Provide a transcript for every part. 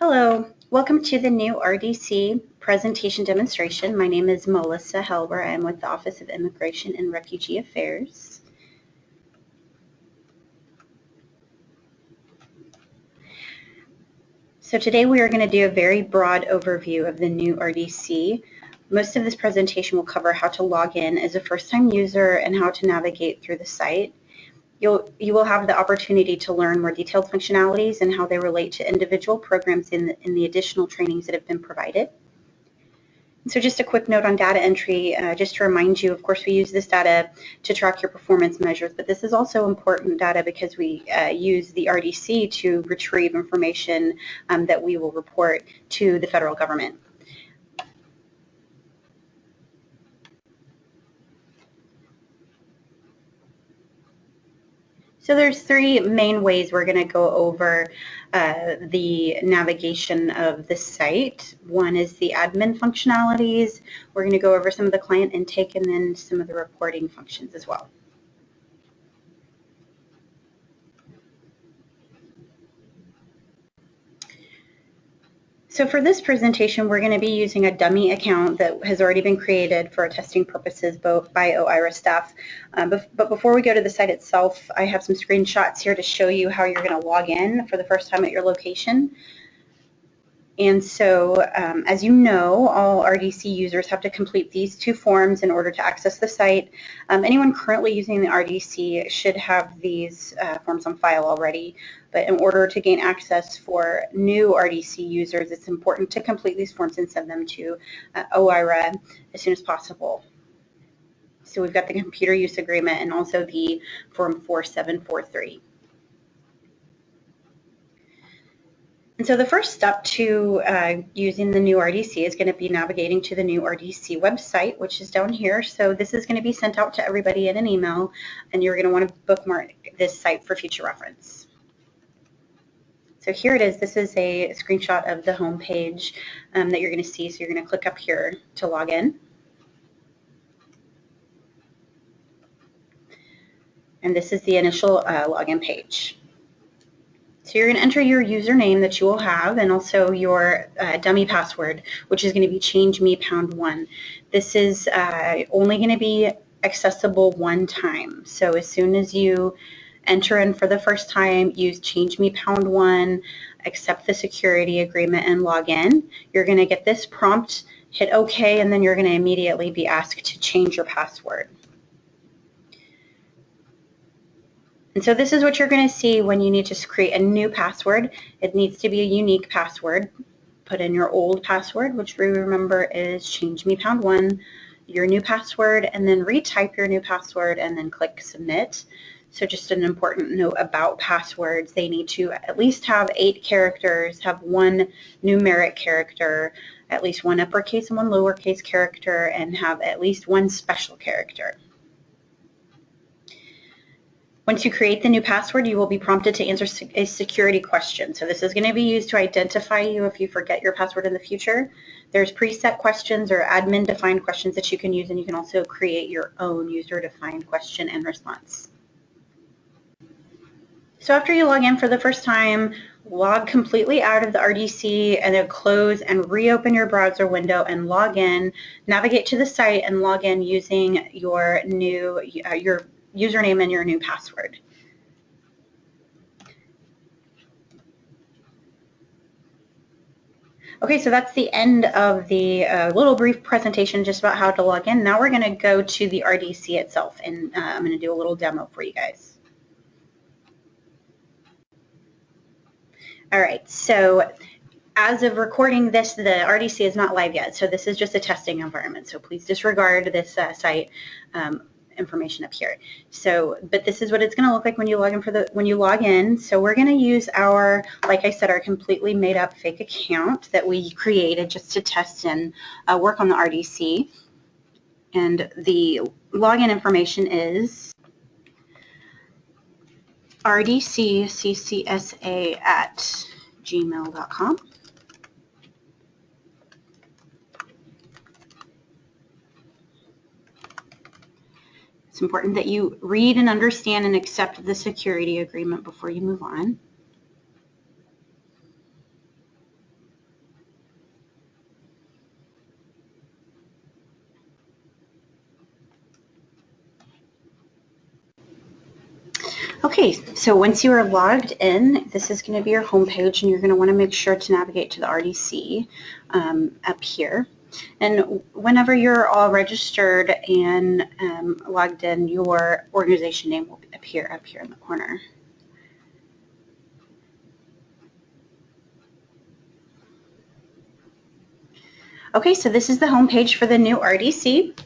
Hello, welcome to the new RDC presentation demonstration. My name is Melissa Helber. I'm with the Office of Immigration and Refugee Affairs. So today we are going to do a very broad overview of the new RDC. Most of this presentation will cover how to log in as a first-time user and how to navigate through the site. You will have the opportunity to learn more detailed functionalities and how they relate to individual programs in the additional trainings that have been provided. So just a quick note on data entry, just to remind you, of course, we use this data to track your performance measures, but this is also important data because we use the RDC to retrieve information that we will report to the federal government. So there's three main ways we're going to go over the navigation of the site. One is the admin functionalities. We're going to go over some of the client intake and then some of the reporting functions as well. So for this presentation, we're going to be using a dummy account that has already been created for testing purposes both by OIRA staff. But before we go to the site itself, I have some screenshots here to show you how you're going to log in for the first time at your location. And so, as you know, all RDC users have to complete these two forms in order to access the site. Anyone currently using the RDC should have these forms on file already, but in order to gain access for new RDC users, it's important to complete these forms and send them to OIRA as soon as possible. So we've got the computer use agreement and also the form 4743. And so the first step to using the new RDC is going to be navigating to the new RDC website, which is down here. So this is going to be sent out to everybody in an email, and you're going to want to bookmark this site for future reference. So here it is. This is a screenshot of the home page that you're going to see. So you're going to click up here to log in. And this is the initial login page. So you're going to enter your username that you will have and also your dummy password, which is going to be changeMePound1. This is only going to be accessible one time. So as soon as you enter in for the first time, use changeMePound1, accept the security agreement, and log in. You're going to get this prompt, hit OK, and then you're going to immediately be asked to change your password. And so this is what you're going to see when you need to create a new password. It needs to be a unique password. Put in your old password, which we remember is changeMePound1, your new password, and then retype your new password and then click submit. So just an important note about passwords. They need to at least have 8 characters, have 1 numeric character, at least 1 uppercase and 1 lowercase character, and have at least 1 special character. Once you create the new password, you will be prompted to answer a security question. So this is going to be used to identify you if you forget your password in the future. There's preset questions or admin-defined questions that you can use, and you can also create your own user-defined question and response. So after you log in for the first time, log completely out of the RDC and then close and reopen your browser window and log in, navigate to the site and log in using your new your username and your new password. Okay, so that's the end of the little brief presentation just about how to log in. Now we're going to go to the RDC itself, and I'm going to do a little demo for you guys. All right, so as of recording this, the RDC is not live yet, so this is just a testing environment. So please disregard this site information up here. So, but this is what it's going to look like when you log in. So we're going to use our, like I said, our completely made up fake account that we created just to test and work on the RDC. And the login information is rdcccsa@gmail.com. It's important that you read and understand and accept the security agreement before you move on. Okay, so once you are logged in, this is going to be your home page, and you're going to want to make sure to navigate to the RDC up here. And whenever you're all registered and logged in, your organization name will appear up here in the corner. Okay, so this is the home page for the new RDC.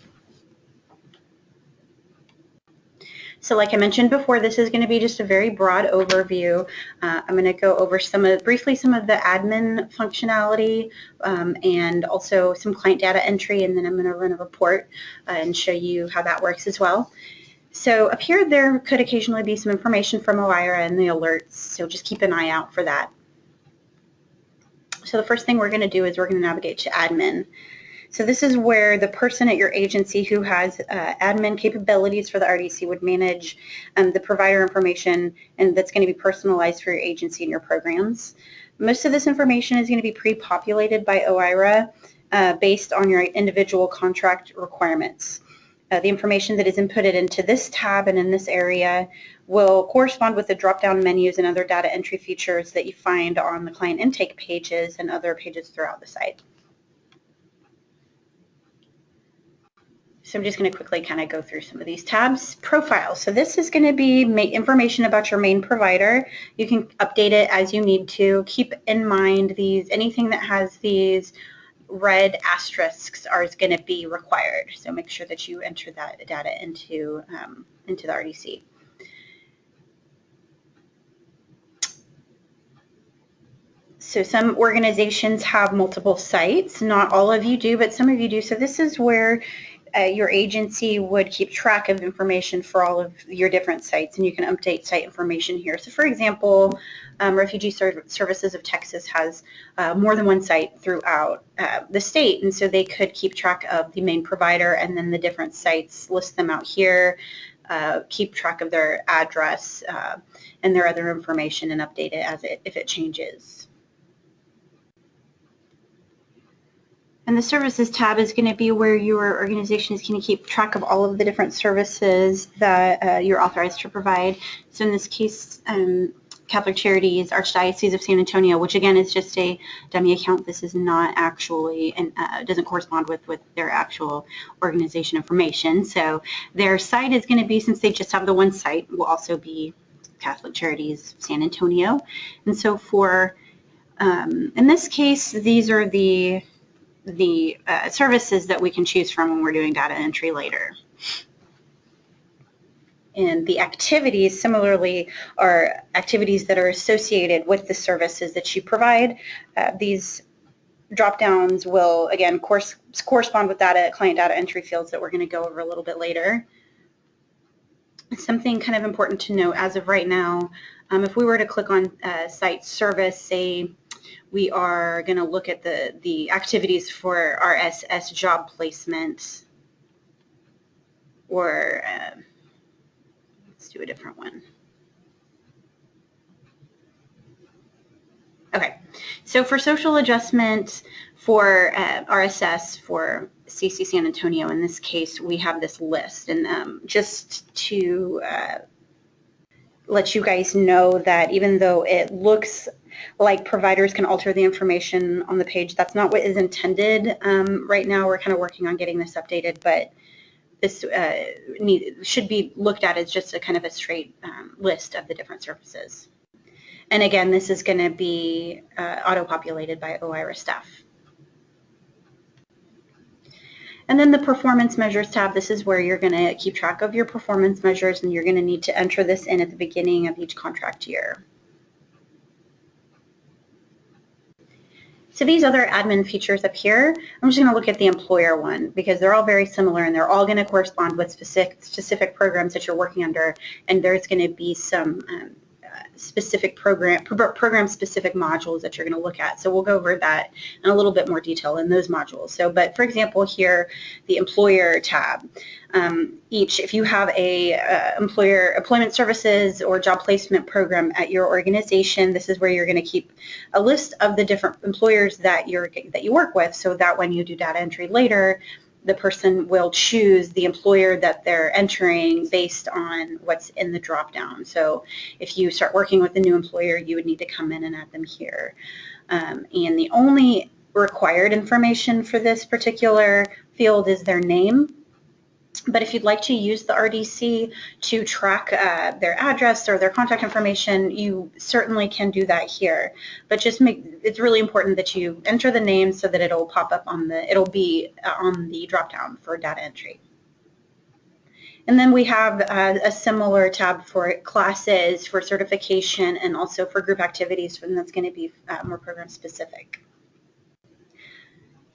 So like I mentioned before, this is going to be just a very broad overview. I'm going to go over briefly some of the admin functionality and also some client data entry, and then I'm going to run a report and show you how that works as well. So up here, there could occasionally be some information from OIRA and the alerts, so just keep an eye out for that. So the first thing we're going to do is we're going to navigate to admin. So this is where the person at your agency who has admin capabilities for the RDC would manage the provider information, and that's going to be personalized for your agency and your programs. Most of this information is going to be pre-populated by OIRA based on your individual contract requirements. The information that is inputted into this tab and in this area will correspond with the drop-down menus and other data entry features that you find on the client intake pages and other pages throughout the site. So I'm just going to quickly kind of go through some of these tabs. Profile. So this is going to be information about your main provider. You can update it as you need to. Keep in mind anything that has these red asterisks is going to be required. So make sure that you enter that data into the RDC. So some organizations have multiple sites. Not all of you do, but some of you do. So this is where your agency would keep track of information for all of your different sites, and you can update site information here. So for example, Refugee Services of Texas has more than one site throughout the state, and so they could keep track of the main provider and then the different sites, list them out here, keep track of their address and their other information, and update it if it changes. And the services tab is going to be where your organization is going to keep track of all of the different services that you're authorized to provide. So in this case, Catholic Charities, Archdiocese of San Antonio, which again is just a dummy account. This is not actually, and doesn't correspond with their actual organization information. So their site is going to be, since they just have the one site, will also be Catholic Charities San Antonio. And so for, in this case, these are the services that we can choose from when we're doing data entry later. And the activities, similarly, are activities that are associated with the services that you provide. These drop-downs will, again, correspond with client data entry fields that we're going to go over a little bit later. Something kind of important to note as of right now, if we were to click on site service, say we are going to look at the activities for RSS job placement, or let's do a different one. Okay, so for social adjustment for RSS for CC San Antonio, in this case, we have this list. And just to let you guys know that even though it looks like providers can alter the information on the page, that's not what is intended. Right now, we're kind of working on getting this updated, but this should be looked at as just a kind of a straight list of the different services. And again, this is going to be auto-populated by OIRA staff. And then the performance measures tab, this is where you're going to keep track of your performance measures, and you're going to need to enter this in at the beginning of each contract year. So these other admin features up here, I'm just going to look at the employer one because they're all very similar and they're all going to correspond with specific programs that you're working under, and there's going to be some specific program-specific modules that you're going to look at. So we'll go over that in a little bit more detail in those modules. So, but for example, here, the employer tab. If you have a employment services or job placement program at your organization, this is where you're going to keep a list of the different employers that you work with, so that when you do data entry later, the person will choose the employer that they're entering based on what's in the drop-down. So if you start working with a new employer, you would need to come in and add them here. And the only required information for this particular field is their name. But if you'd like to use the RDC to track their address or their contact information, you certainly can do that here. But it's really important that you enter the name so that it'll pop up it'll be on the drop-down for data entry. And then we have a similar tab for classes, for certification, and also for group activities, and that's going to be more program specific.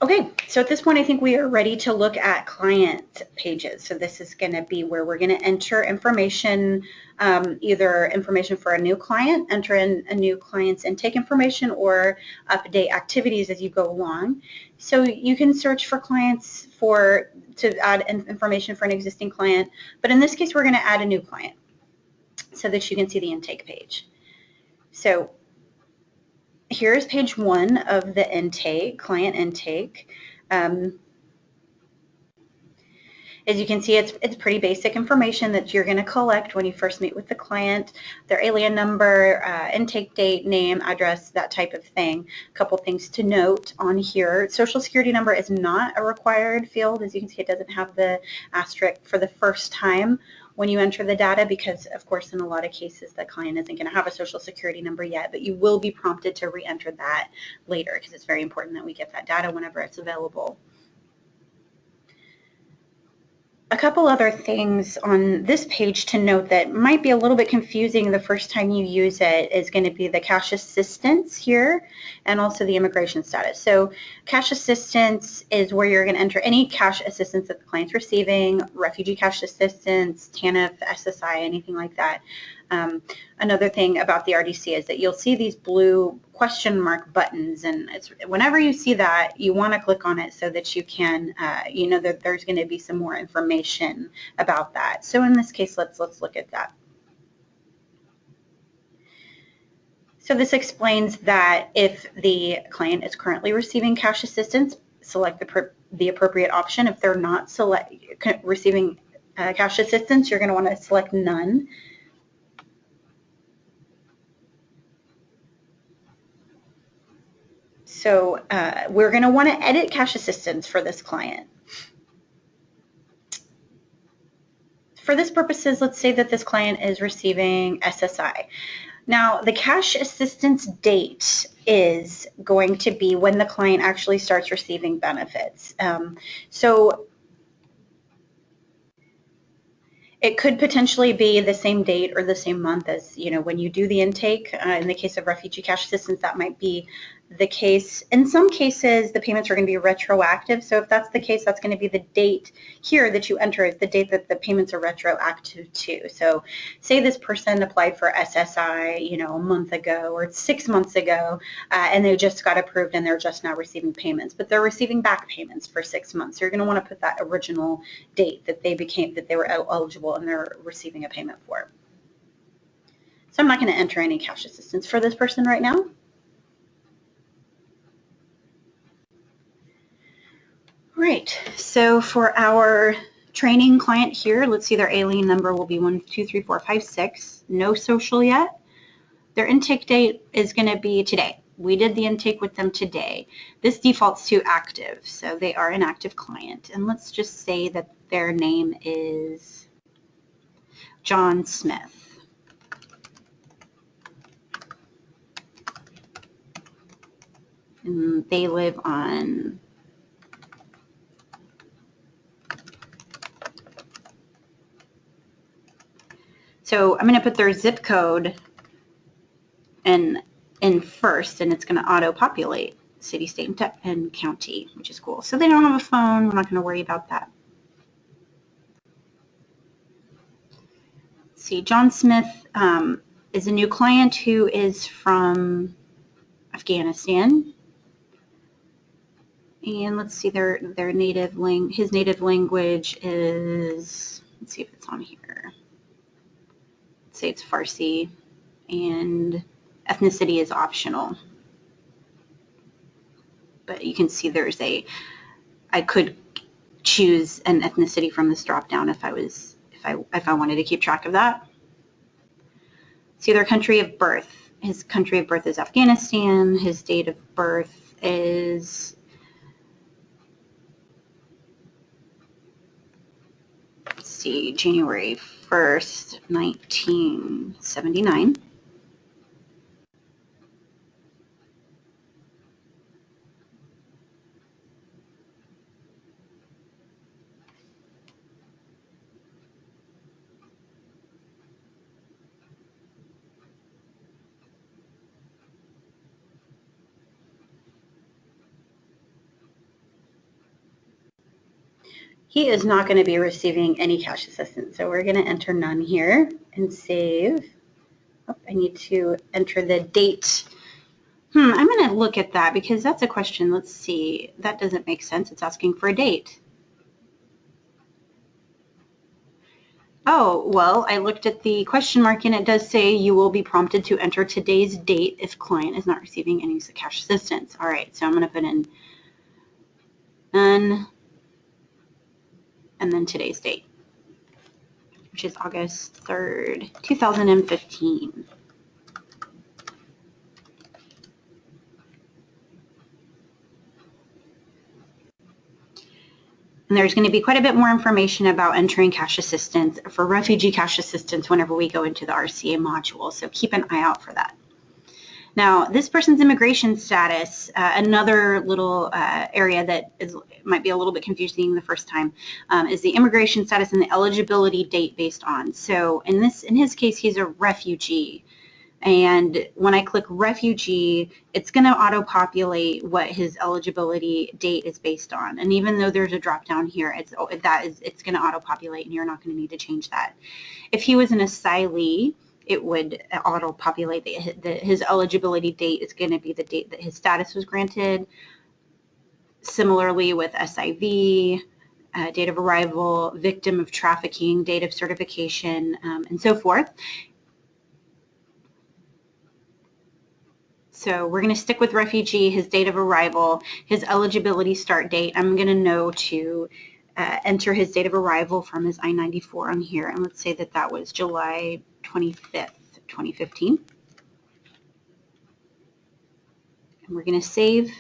Okay, so at this point, I think we are ready to look at client pages. So this is going to be where we're going to enter information, either information for a new client, enter in a new client's intake information, or update activities as you go along. So you can search for clients to add information for an existing client, but in this case, we're going to add a new client so that you can see the intake page. So here's page 1 of the intake, client intake. As you can see, it's pretty basic information that you're going to collect when you first meet with the client, their alien number, intake date, name, address, that type of thing. A couple things to note on here. Social Security number is not a required field. As you can see, it doesn't have the asterisk for the first time when you enter the data, because of course in a lot of cases the client isn't going to have a Social Security number yet, but you will be prompted to re-enter that later because it's very important that we get that data whenever it's available. A couple other things on this page to note that might be a little bit confusing the first time you use it is going to be the cash assistance here and also the immigration status. So cash assistance is where you're going to enter any cash assistance that the client's receiving, refugee cash assistance, TANF, SSI, anything like that. Another thing about the RDC is that you'll see these blue question mark buttons, and whenever you see that, you want to click on it so that you can, you know that there's going to be some more information about that. So in this case, let's look at that. So this explains that if the client is currently receiving cash assistance, select the appropriate option. If they're not receiving cash assistance, you're going to want to select none. So we're going to want to edit cash assistance for this client. For this purposes, let's say that this client is receiving SSI. Now, the cash assistance date is going to be when the client actually starts receiving benefits. So it could potentially be the same date or the same month as, you know, when you do the intake. In the case of refugee cash assistance, that might be the case. In some cases, the payments are going to be retroactive. So if that's the case, that's going to be the date here that you enter, the date that the payments are retroactive to. So say this person applied for SSI, you know, a month ago or 6 months ago, and they just got approved and they're just now receiving payments, but they're receiving back payments for 6 months. So you're going to want to put that original date that they were eligible and they're receiving a payment for. So I'm not going to enter any cash assistance for this person right now. Right, so for our training client here, let's see, their alien number will be 123456, no social yet. Their intake date is going to be today. We did the intake with them today. This defaults to active, so they are an active client. And let's just say that their name is John Smith. And they live on So I'm going to put their zip code in first, and it's going to auto-populate city, state, and county, which is cool. So they don't have a phone. We're not going to worry about that. Let's see, John Smith is a new client who is from Afghanistan. And let's see, his native language is, let's see if it's on here. Say it's Farsi, and ethnicity is optional. But you can see I could choose an ethnicity from this drop down if I wanted to keep track of that. See their country of birth. His country of birth is Afghanistan. His date of birth is, let's see, January 1st, 1979. He is not going to be receiving any cash assistance, so we're going to enter none here and save. Oh, I need to enter the date. I'm going to look at that because that's a question. Let's see. That doesn't make sense. It's asking for a date. Oh, well, I looked at the question mark and it does say you will be prompted to enter today's date if client is not receiving any cash assistance. All right, so I'm going to put in none and then today's date, which is August 3rd, 2015. And there's going to be quite a bit more information about entering cash assistance for refugee cash assistance whenever we go into the RCA module, so keep an eye out for that. Now, this person's immigration status, another little area that might be a little bit confusing the first time, is the immigration status and the eligibility date based on. So in his case, he's a refugee. And when I click refugee, it's going to auto-populate what his eligibility date is based on. And even though there's a drop-down here, it's going to auto-populate, and you're not going to need to change that. If he was an asylee, it would auto-populate his eligibility date is going to be the date that his status was granted. Similarly with SIV, date of arrival, victim of trafficking, date of certification, and so forth. So we're going to stick with refugee, his date of arrival, his eligibility start date. I'm going to know to enter his date of arrival from his I-94 on here. And let's say that that was July 25th, 2015. And we're going to save.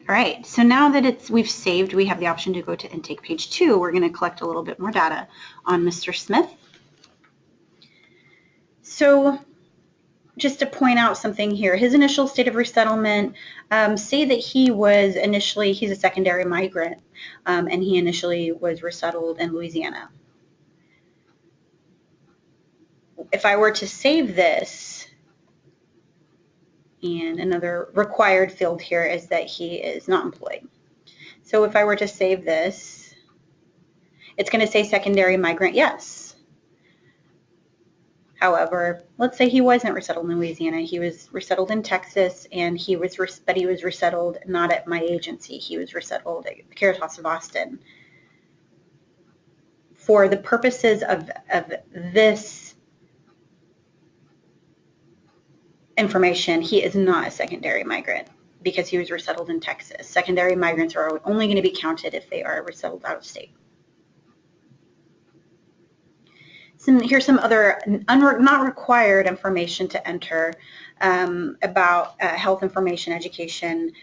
All right, so now that we've saved, we have the option to go to intake page 2. We're going to collect a little bit more data on Mr. Smith. So just to point out something here, his initial state of resettlement, say that he's a secondary migrant, and he initially was resettled in Louisiana. If I were to save this, and another required field here is that he is not employed. So if I were to save this, it's going to say secondary migrant, yes. However, let's say he wasn't resettled in Louisiana. He was resettled in Texas, and he was resettled not at my agency. He was resettled at the Caritas of Austin. For the purposes of this information, he is not a secondary migrant because he was resettled in Texas. Secondary migrants are only going to be counted if they are resettled out of state. Here's some other not required information to enter about health information, education,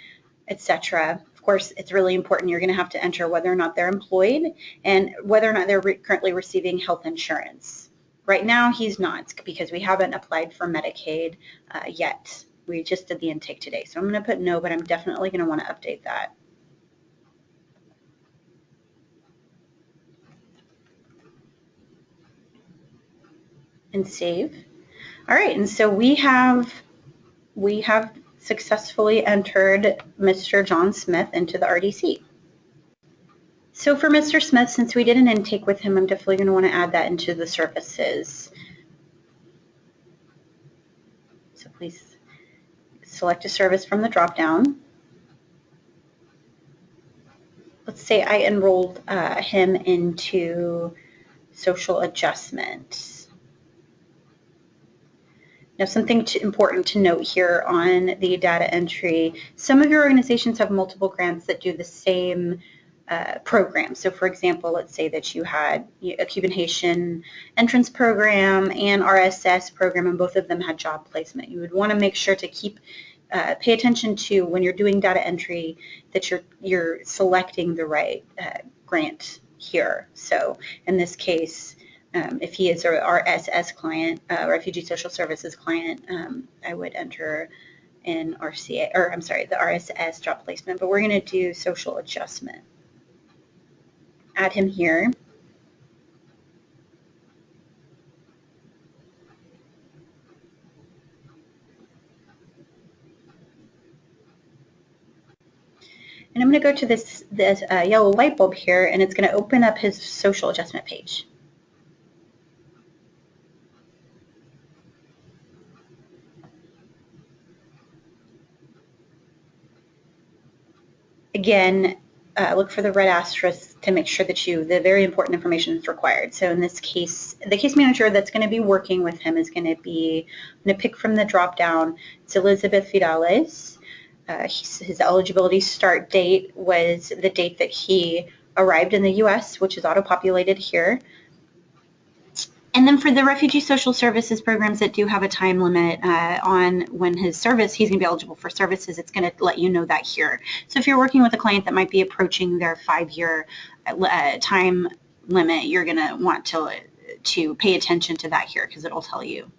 etc. Of course, it's really important. You're going to have to enter whether or not they're employed and whether or not they're currently receiving health insurance. Right now, he's not because we haven't applied for Medicaid yet. We just did the intake today. So I'm going to put no, but I'm definitely going to want to update that. And save. All right, and so we have successfully entered Mr. John Smith into the RDC. So for Mr. Smith, since we did an intake with him, I'm definitely going to want to add that into the services. So please select a service from the drop-down. Let's say I enrolled him into social adjustment. Now, something important to note here on the data entry, some of your organizations have multiple grants that do the same program. So for example, let's say that you had a Cuban Haitian entrance program and RSS program, and both of them had job placement. You would want to make sure to pay attention to, when you're doing data entry, that you're selecting the right grant here. So in this case, if he is our RSS client, Refugee Social Services client, I would enter in RCA, or I'm sorry, the RSS job placement, but we're going to do social adjustment. Add him here. And I'm going to go to this yellow light bulb here, and it's going to open up his social adjustment page. Again, look for the red asterisk to make sure that the very important information is required. So in this case, the case manager that's going to be working with him is going to be, I'm going to pick from the drop down, it's Elizabeth Vidales. His eligibility start date was the date that he arrived in the U.S., which is auto-populated here. And then for the Refugee Social Services programs that do have a time limit on when he's going to be eligible for services, it's going to let you know that here. So if you're working with a client that might be approaching their 5-year time limit, you're going to want to pay attention to that here, because it'll tell you.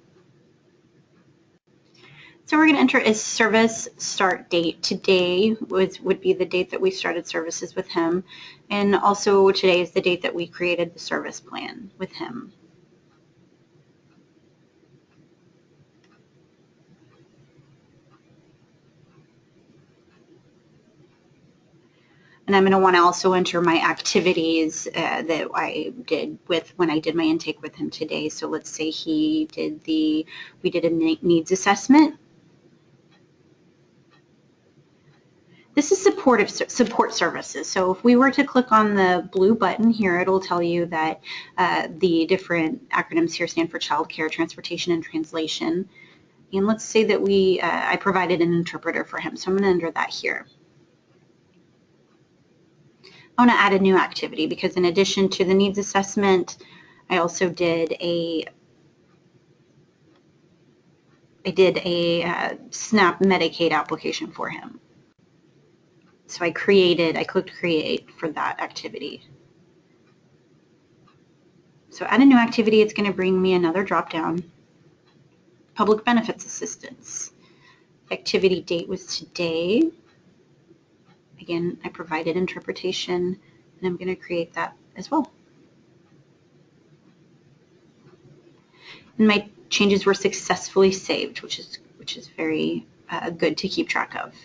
So we're going to enter a service start date. Today would be the date that we started services with him, and also today is the date that we created the service plan with him. And I'm going to want to also enter my activities that I did when I did my intake with him today. So let's say we did a needs assessment. This is support services. So if we were to click on the blue button here, it'll tell you that the different acronyms here stand for childcare, transportation, and translation. And let's say that I provided an interpreter for him. So I'm going to enter that here. I want to add a new activity, because in addition to the needs assessment, I also did a SNAP Medicaid application for him. So I clicked create for that activity. So add a new activity, it's going to bring me another drop down. Public benefits assistance. Activity date was today. Again, I provided interpretation, and I'm going to create that as well. And my changes were successfully saved, which is very good to keep track of.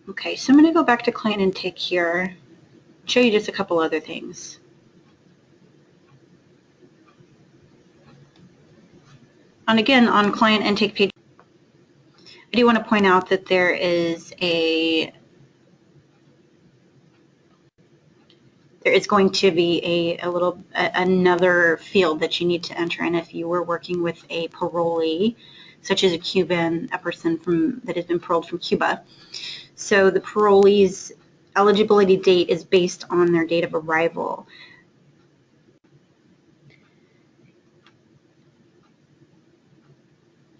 Okay, so I'm going to go back to client intake here, show you just a couple other things. And again, on client intake page, I do want to point out that there is going to be another field that you need to enter in if you were working with a parolee, such as a person that has been paroled from Cuba. So the parolee's eligibility date is based on their date of arrival.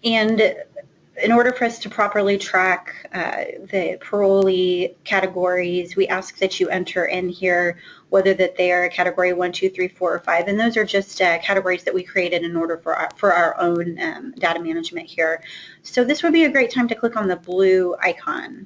And in order for us to properly track the parolee categories, we ask that you enter in here whether that they are category 1, 2, 3, 4, or 5, and those are just categories that we created in order for our own data management here. So this would be a great time to click on the blue icon.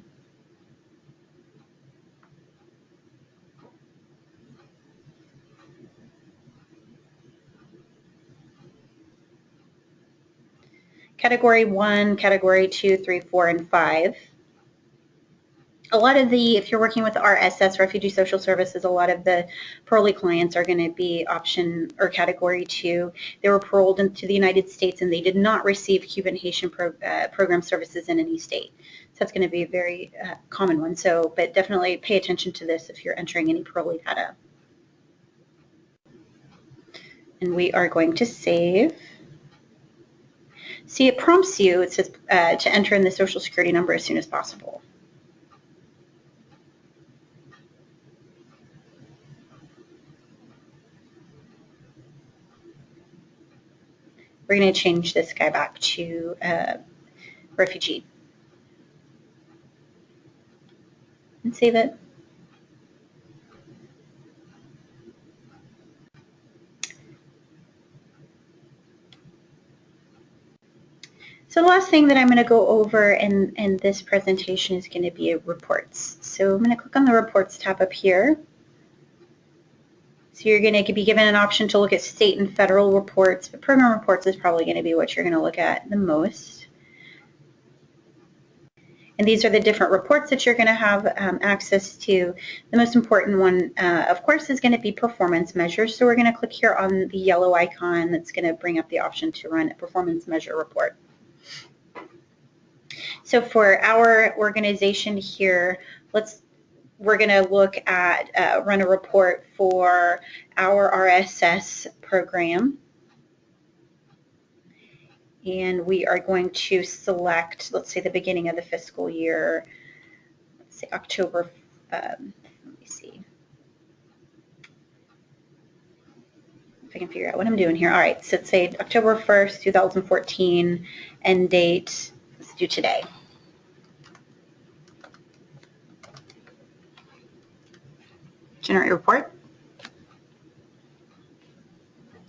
Category 1, Category 2, 3, 4, and 5. A lot of if you're working with RSS, Refugee Social Services, a lot of the parolee clients are going to be option or Category 2. They were paroled into the United States and they did not receive Cuban Haitian program services in any state. So that's going to be a very common one. But definitely pay attention to this if you're entering any parolee data. And we are going to save. See, it prompts you, it says to enter in the Social Security number as soon as possible. We're going to change this guy back to refugee. And save it. So the last thing that I'm going to go over in this presentation is going to be reports. So I'm going to click on the reports tab up here. So you're going to be given an option to look at state and federal reports, but program reports is probably going to be what you're going to look at the most. And these are the different reports that you're going to have access to. The most important one, of course, is going to be performance measures. So we're going to click here on the yellow icon that's going to bring up the option to run a performance measure report. So for our organization here, we're going to look at run a report for our RSS program. And we are going to select, let's say, the beginning of the fiscal year, let's say October, let me see if I can figure out what I'm doing here. All right, so let's say October 1st, 2014, end date, let's do today. Generate report.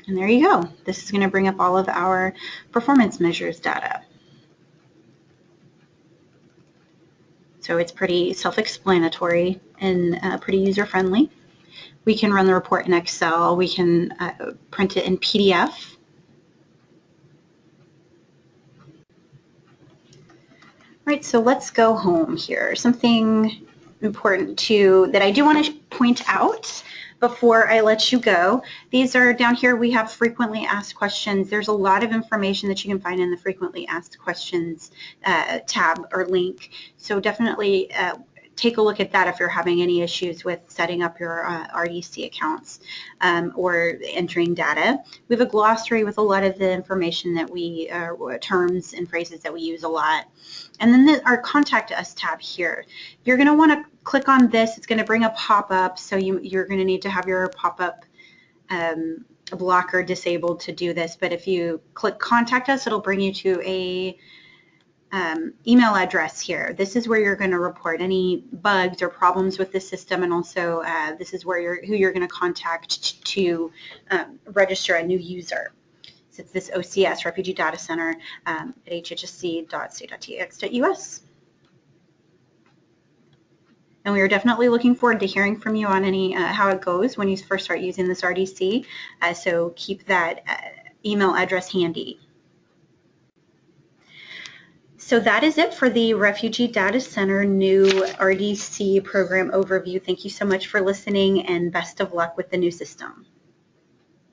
And there you go. This is going to bring up all of our performance measures data. So it's pretty self-explanatory and pretty user-friendly. We can run the report in Excel. We can print it in PDF. All right, so let's go home here. Something important that I do want to point out before I let you go. These are down here. We have frequently asked questions. There's a lot of information that you can find in the frequently asked questions tab or link. So definitely take a look at that if you're having any issues with setting up your RDC accounts or entering data. We have a glossary with a lot of the information that we, terms and phrases that we use a lot. And then our Contact Us tab here. You're going to want to click on this. It's going to bring a pop-up, so you're going to need to have your pop-up blocker disabled to do this. But if you click Contact Us, it'll bring you to a email address here. This is where you're going to report any bugs or problems with the system, and also this is where who you're going to contact to register a new user. So it's this OCS, Refugee Data Center, at hhsc.state.tx.us. And we are definitely looking forward to hearing from you on any how it goes when you first start using this RDC. So keep that email address handy. So that is it for the Refugee Data Center new RDC program overview. Thank you so much for listening, and best of luck with the new system.